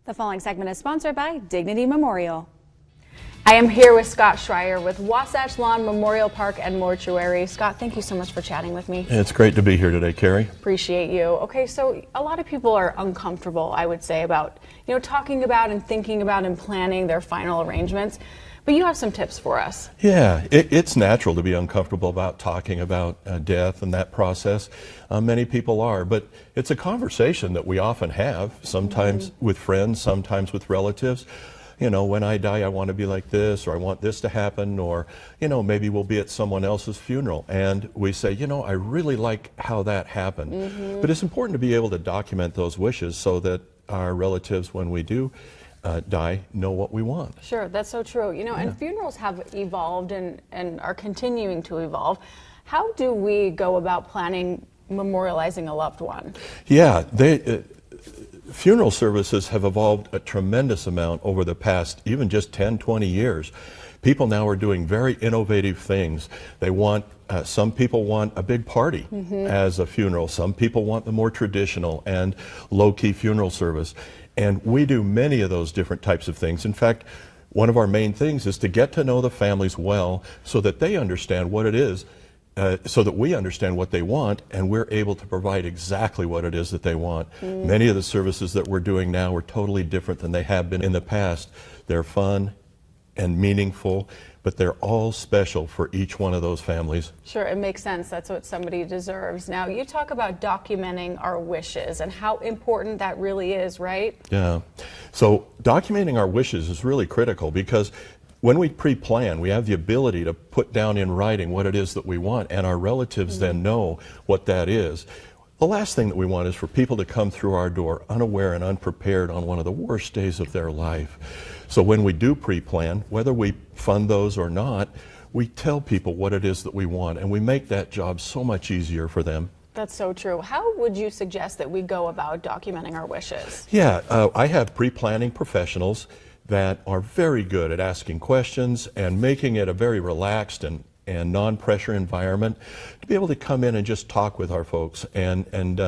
The following segment is sponsored by Dignity Memorial. I am here with Scott Schreyer with Wasatch Lawn Memorial Park and Mortuary. Scott, thank you so much for chatting with me. It's great to be here today, Kari. Appreciate you. Okay, so a lot of people are uncomfortable, I would say, about talking about and thinking about and planning their final arrangements. But you have some tips for us. Yeah, it's natural to be uncomfortable about talking about death and that process. Many people are, but it's a conversation that we often have, sometimes with friends, sometimes with relatives. You know, when I die, I want to be like this, or I want this to happen, or, maybe we'll be at someone else's funeral. And we say, I really like how that happened. But it's important to be able to document those wishes so that our relatives, when we do die, know what we want. Sure, that's so true. And funerals have evolved and are continuing to evolve. How do we go about planning memorializing a loved one? Yeah, funeral services have evolved a tremendous amount over the past, even just 10, 20 years. People now are doing very innovative things. They want, some people want a big party as a funeral. Some people want the more traditional and low-key funeral service. And we do many of those different types of things. In fact, one of our main things is to get to know the families well so that they understand what it is, so that we understand what they want, and we're able to provide exactly what it is that they want. Many of the services that we're doing now are totally different than they have been in the past. They're fun and meaningful, but they're all special for each one of those families. Sure, it makes sense. That's what somebody deserves. Now, you talk about documenting our wishes and how important that really is, right? Yeah. So documenting our wishes is really critical because when we pre-plan, we have the ability to put down in writing what it is that we want, and our relatives then know what that is. The last thing that we want is for people to come through our door unaware and unprepared on one of the worst days of their life. So when we do pre-plan, whether we fund those or not, we tell people what it is that we want, and we make that job so much easier for them. That's so true. How would you suggest that we go about documenting our wishes? Yeah, I have pre-planning professionals that are very good at asking questions and making it a very relaxed and non-pressure environment to be able to come in and just talk with our folks and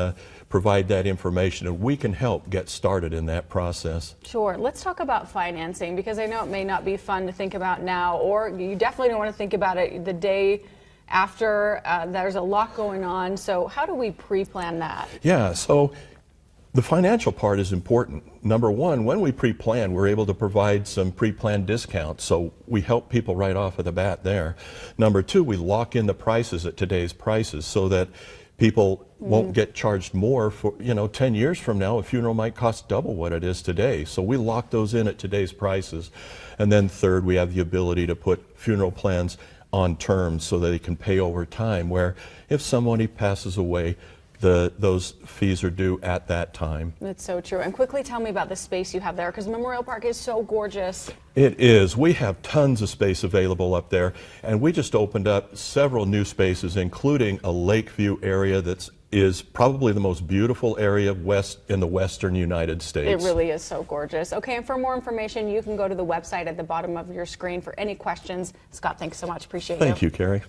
provide that information, and we can help get started in that process. Sure. Let's talk about financing, because I know it may not be fun to think about now, or you definitely don't want to think about it the day after. There's a lot going on. So how do we pre-plan that? Yeah, so the financial part is important. Number one, when we pre-plan, we're able to provide some pre-planned discounts, so we help people right off of the bat there. Number two, we lock in the prices at today's prices so that people won't get charged more for, 10 years from now, a funeral might cost double what it is today. So we lock those in at today's prices. And then third, we have the ability to put funeral plans on terms so that they can pay over time, where if somebody passes away, those fees are due at that time. That's so true. And quickly tell me about the space you have there, because Memorial Park is so gorgeous. It is. We have tons of space available up there, and we just opened up several new spaces, including a Lakeview area that is probably the most beautiful area in the western United States. It really is so gorgeous. Okay, and for more information, you can go to the website at the bottom of your screen for any questions. Scott, thanks so much. Appreciate you. Thank you, Kari.